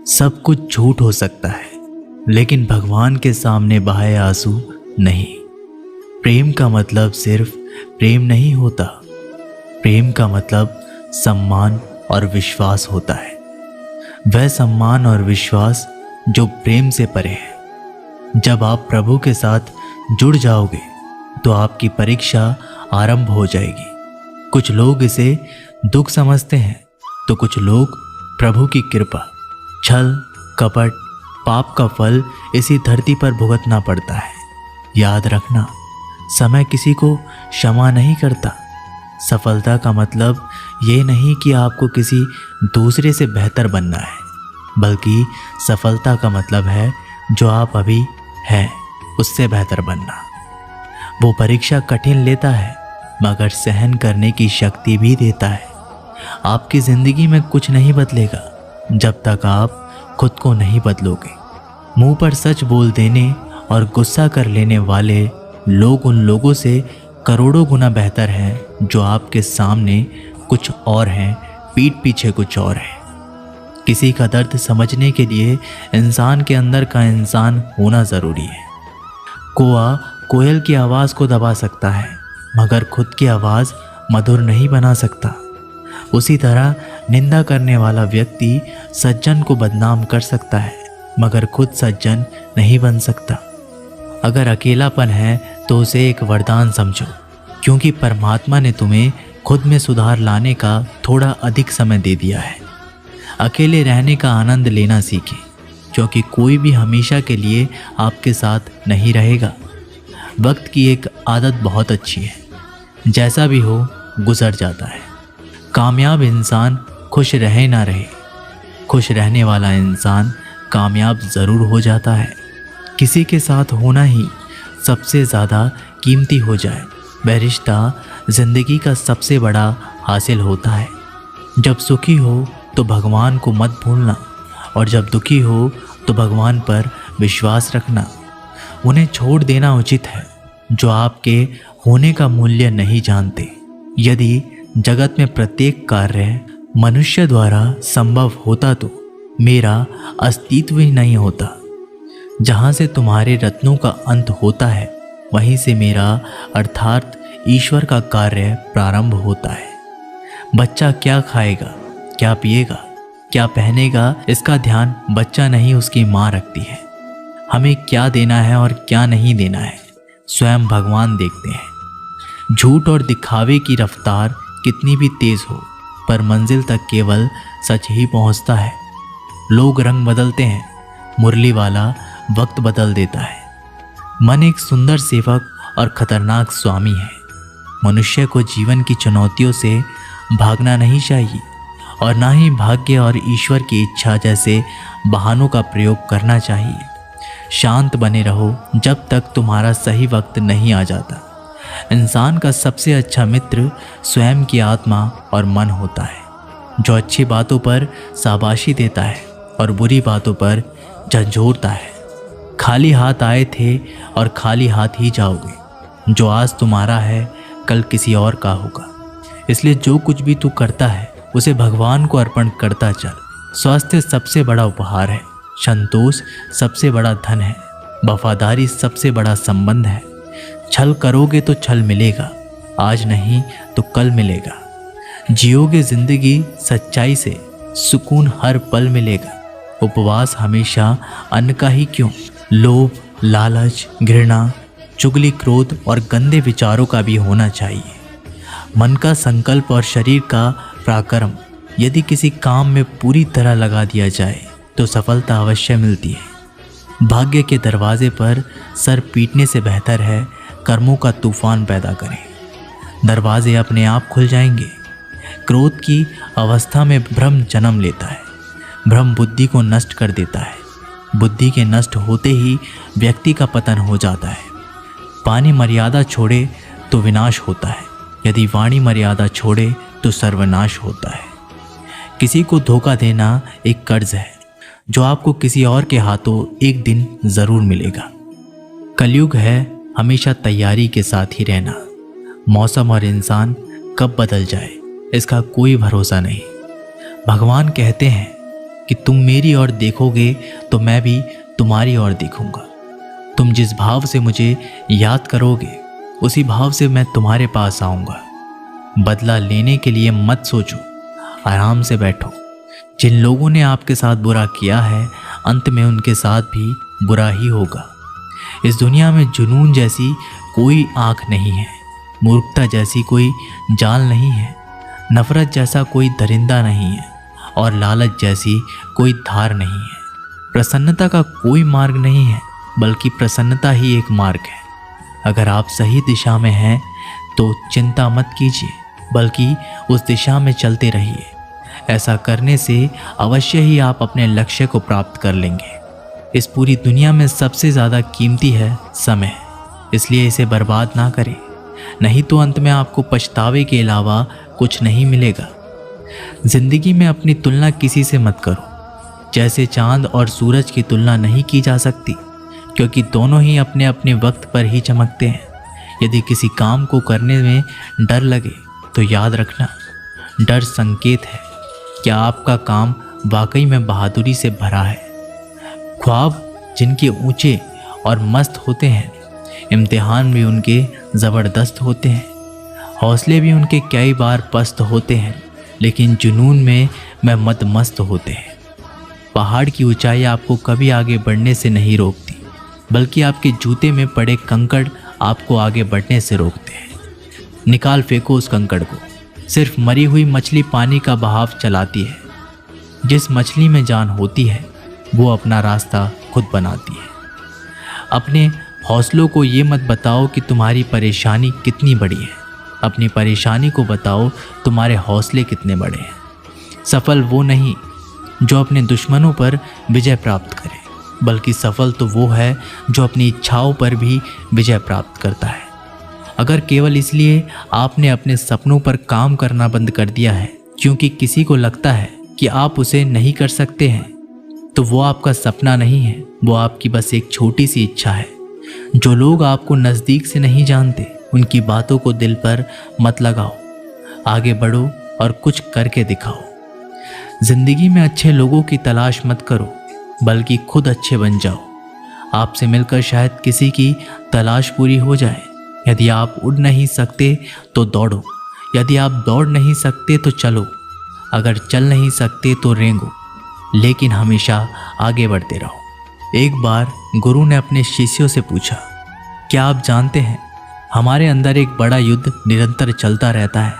सब कुछ झूठ हो सकता है, लेकिन भगवान के सामने बहाए आंसू नहीं। प्रेम का मतलब सिर्फ प्रेम नहीं होता। प्रेम का मतलब सम्मान और विश्वास होता है। वह सम्मान और विश्वास जो प्रेम से परे है। जब आप प्रभु के साथ जुड़ जाओगे तो आपकी परीक्षा आरंभ हो जाएगी। कुछ लोग इसे दुख समझते हैं तो कुछ लोग प्रभु की कृपा। छल, कपट, पाप का फल इसी धरती पर भुगतना पड़ता है। याद रखना, समय किसी को क्षमा नहीं करता। सफलता का मतलब ये नहीं कि आपको किसी दूसरे से बेहतर बनना है, बल्कि सफलता का मतलब है जो आप अभी हैं उससे बेहतर बनना। वो परीक्षा कठिन लेता है मगर सहन करने की शक्ति भी देता है। आपकी जिंदगी में कुछ नहीं बदलेगा जब तक आप खुद को नहीं बदलोगे। मुंह पर सच बोल देने और गुस्सा कर लेने वाले लोग उन लोगों से करोड़ों गुना बेहतर हैं जो आपके सामने कुछ और हैं, पीठ पीछे कुछ और है। किसी का दर्द समझने के लिए इंसान के अंदर का इंसान होना ज़रूरी है। कौआ कोयल की आवाज़ को दबा सकता है मगर खुद की आवाज़ मधुर नहीं बना सकता। उसी तरह निंदा करने वाला व्यक्ति सज्जन को बदनाम कर सकता है मगर खुद सज्जन नहीं बन सकता। अगर अकेलापन है तो उसे एक वरदान समझो, क्योंकि परमात्मा ने तुम्हें खुद में सुधार लाने का थोड़ा अधिक समय दे दिया है। अकेले रहने का आनंद लेना सीखें, क्योंकि कोई भी हमेशा के लिए आपके साथ नहीं रहेगा। वक्त की एक आदत बहुत अच्छी है, जैसा भी हो गुजर जाता है। कामयाब इंसान खुश रहे ना रहे, खुश रहने वाला इंसान कामयाब ज़रूर हो जाता है। किसी के साथ होना ही सबसे ज़्यादा कीमती हो जाए, वह रिश्ता ज़िंदगी का सबसे बड़ा हासिल होता है। जब सुखी हो तो भगवान को मत भूलना, और जब दुखी हो तो भगवान पर विश्वास रखना। उन्हें छोड़ देना उचित है जो आपके होने का मूल्य नहीं जानते। यदि जगत में प्रत्येक कार्य मनुष्य द्वारा संभव होता तो मेरा अस्तित्व ही नहीं होता। जहाँ से तुम्हारे रत्नों का अंत होता है वहीं से मेरा अर्थात ईश्वर का कार्य प्रारंभ होता है। बच्चा क्या खाएगा, क्या पिएगा, क्या पहनेगा, इसका ध्यान बच्चा नहीं उसकी माँ रखती है। हमें क्या देना है और क्या नहीं देना है स्वयं भगवान देखते हैं। झूठ और दिखावे की रफ्तार कितनी भी तेज हो, पर मंजिल तक केवल सच ही पहुंचता है। लोग रंग बदलते हैं, मुरली वाला वक्त बदल देता है। मन एक सुंदर सेवक और खतरनाक स्वामी है। मनुष्य को जीवन की चुनौतियों से भागना नहीं चाहिए और ना ही भाग्य और ईश्वर की इच्छा जैसे बहानों का प्रयोग करना चाहिए। शांत बने रहो जब तक तुम्हारा सही वक्त नहीं आ जाता। इंसान का सबसे अच्छा मित्र स्वयं की आत्मा और मन होता है, जो अच्छी बातों पर शाबाशी देता है और बुरी बातों पर झंझोरता है। खाली हाथ आए थे और खाली हाथ ही जाओगे। जो आज तुम्हारा है कल किसी और का होगा। इसलिए जो कुछ भी तू करता है उसे भगवान को अर्पण करता चल। स्वास्थ्य सबसे बड़ा उपहार है, संतोष सबसे बड़ा धन है, वफादारी सबसे बड़ा संबंध है। छल करोगे तो छल मिलेगा, आज नहीं तो कल मिलेगा। जियोगे जिंदगी सच्चाई से, सुकून हर पल मिलेगा। उपवास हमेशा अन्न का ही क्यों, लोभ, लालच, घृणा, चुगली, क्रोध और गंदे विचारों का भी होना चाहिए। मन का संकल्प और शरीर का पराक्रम यदि किसी काम में पूरी तरह लगा दिया जाए तो सफलता अवश्य मिलती है। भाग्य के दरवाजे पर सर पीटने से बेहतर है कर्मों का तूफान पैदा करें। दरवाजे अपने आप खुल जाएंगे। क्रोध की अवस्था में भ्रम जन्म लेता है। भ्रम बुद्धि को नष्ट कर देता है। बुद्धि के नष्ट होते ही व्यक्ति का पतन हो जाता है। पानी मर्यादा छोड़े तो विनाश होता है, यदि वाणी मर्यादा छोड़े तो सर्वनाश होता है। किसी को धोखा देना एक कर्ज है जो आपको किसी और के हाथों एक दिन जरूर मिलेगा। कलयुग है हमेशा तैयारी के साथ ही रहना। मौसम और इंसान कब बदल जाए इसका कोई भरोसा नहीं। भगवान कहते हैं कि तुम मेरी ओर देखोगे तो मैं भी तुम्हारी ओर देखूंगा। तुम जिस भाव से मुझे याद करोगे उसी भाव से मैं तुम्हारे पास आऊंगा। बदला लेने के लिए मत सोचो, आराम से बैठो। जिन लोगों ने आपके साथ बुरा किया है अंत में उनके साथ भी बुरा ही होगा। इस दुनिया में जुनून जैसी कोई आँख नहीं है, मूर्खता जैसी कोई जाल नहीं है, नफरत जैसा कोई दरिंदा नहीं है और लालच जैसी कोई धार नहीं है। प्रसन्नता का कोई मार्ग नहीं है, बल्कि प्रसन्नता ही एक मार्ग है। अगर आप सही दिशा में हैं तो चिंता मत कीजिए, बल्कि उस दिशा में चलते रहिए। ऐसा करने से अवश्य ही आप अपने लक्ष्य को प्राप्त कर लेंगे। इस पूरी दुनिया में सबसे ज़्यादा कीमती है समय, इसलिए इसे बर्बाद ना करें, नहीं तो अंत में आपको पछतावे के अलावा कुछ नहीं मिलेगा। जिंदगी में अपनी तुलना किसी से मत करो। जैसे चांद और सूरज की तुलना नहीं की जा सकती, क्योंकि दोनों ही अपने अपने वक्त पर ही चमकते हैं। यदि किसी काम को करने में डर लगे तो याद रखना, डर संकेत है कि आपका काम वाकई में बहादुरी से भरा है। ख्वाब जिनके ऊंचे और मस्त होते हैं, इम्तिहान भी उनके ज़बरदस्त होते हैं, हौसले भी उनके कई बार पस्त होते हैं, लेकिन जुनून में मदमस्त होते हैं। पहाड़ की ऊंचाई आपको कभी आगे बढ़ने से नहीं रोकती, बल्कि आपके जूते में पड़े कंकड़ आपको आगे बढ़ने से रोकते हैं। निकाल फेंको उस कंकड़ को। सिर्फ मरी हुई मछली पानी का बहाव चलाती है। जिस मछली में जान होती है वो अपना रास्ता खुद बनाती है। अपने हौसलों को ये मत बताओ कि तुम्हारी परेशानी कितनी बड़ी है, अपनी परेशानी को बताओ तुम्हारे हौसले कितने बड़े हैं। सफल वो नहीं जो अपने दुश्मनों पर विजय प्राप्त करे, बल्कि सफल तो वो है जो अपनी इच्छाओं पर भी विजय प्राप्त करता है। अगर केवल इसलिए आपने अपने सपनों पर काम करना बंद कर दिया है क्योंकि किसी को लगता है कि आप उसे नहीं कर सकते हैं, तो वो आपका सपना नहीं है, वो आपकी बस एक छोटी सी इच्छा है। जो लोग आपको नज़दीक से नहीं जानते उनकी बातों को दिल पर मत लगाओ। आगे बढ़ो और कुछ करके दिखाओ। जिंदगी में अच्छे लोगों की तलाश मत करो, बल्कि खुद अच्छे बन जाओ। आपसे मिलकर शायद किसी की तलाश पूरी हो जाए। यदि आप उड़ नहीं सकते तो दौड़ो, यदि आप दौड़ नहीं सकते तो चलो, अगर चल नहीं सकते तो रेंगो, लेकिन हमेशा आगे बढ़ते रहो। एक बार गुरु ने अपने शिष्यों से पूछा, क्या आप जानते हैं हमारे अंदर एक बड़ा युद्ध निरंतर चलता रहता है।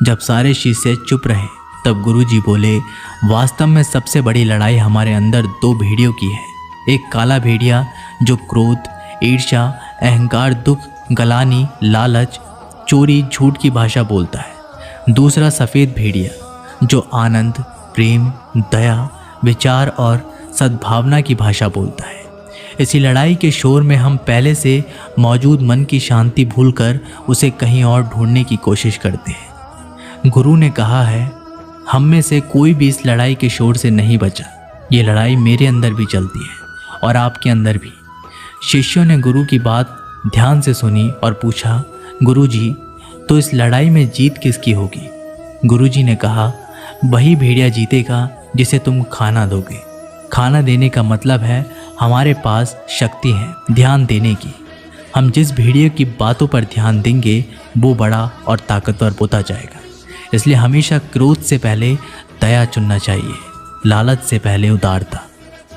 जब सारे शिष्य चुप रहे तब गुरुजी बोले, वास्तव में सबसे बड़ी लड़ाई हमारे अंदर दो भेड़ियों की है। एक काला भेड़िया जो क्रोध, ईर्ष्या, अहंकार, दुख, गलानी, लालच, चोरी, झूठ की भाषा बोलता है। दूसरा सफ़ेद भेड़िया जो आनंद, प्रेम, दया, विचार और सद्भावना की भाषा बोलता है। इसी लड़ाई के शोर में हम पहले से मौजूद मन की शांति भूलकर उसे कहीं और ढूंढने की कोशिश करते हैं। गुरु ने कहा है, हम में से कोई भी इस लड़ाई के शोर से नहीं बचा। ये लड़ाई मेरे अंदर भी चलती है और आपके अंदर भी। शिष्यों ने गुरु की बात ध्यान से सुनी और पूछा, गुरुजी, तो इस लड़ाई में जीत किसकी होगी? गुरुजी ने कहा, वही भेड़िया जीतेगा जिसे तुम खाना दोगे। खाना देने का मतलब है हमारे पास शक्ति है ध्यान देने की। हम जिस भेड़िए की बातों पर ध्यान देंगे वो बड़ा और ताकतवर होता जाएगा। इसलिए हमेशा क्रोध से पहले दया चुनना चाहिए, लालच से पहले उदारता,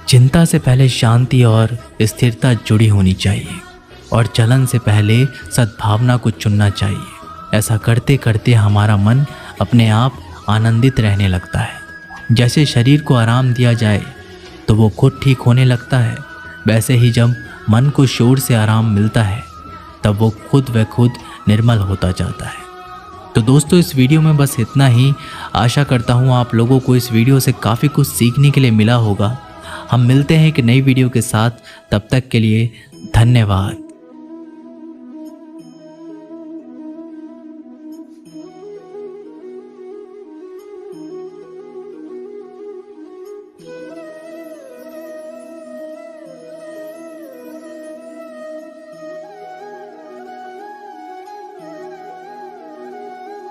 चिंता से पहले शांति और स्थिरता जुड़ी होनी चाहिए, और जलन से पहले सद्भावना को चुनना चाहिए। ऐसा करते करते हमारा मन अपने आप आनंदित रहने लगता है। जैसे शरीर को आराम दिया जाए तो वो खुद ठीक होने लगता है, वैसे ही जब मन को शोर से आराम मिलता है तब वो खुद व खुद निर्मल होता जाता है। तो दोस्तों, इस वीडियो में बस इतना ही। आशा करता हूँ आप लोगों को इस वीडियो से काफ़ी कुछ सीखने के लिए मिला होगा। हम मिलते हैं एक नई वीडियो के साथ, तब तक के लिए धन्यवाद।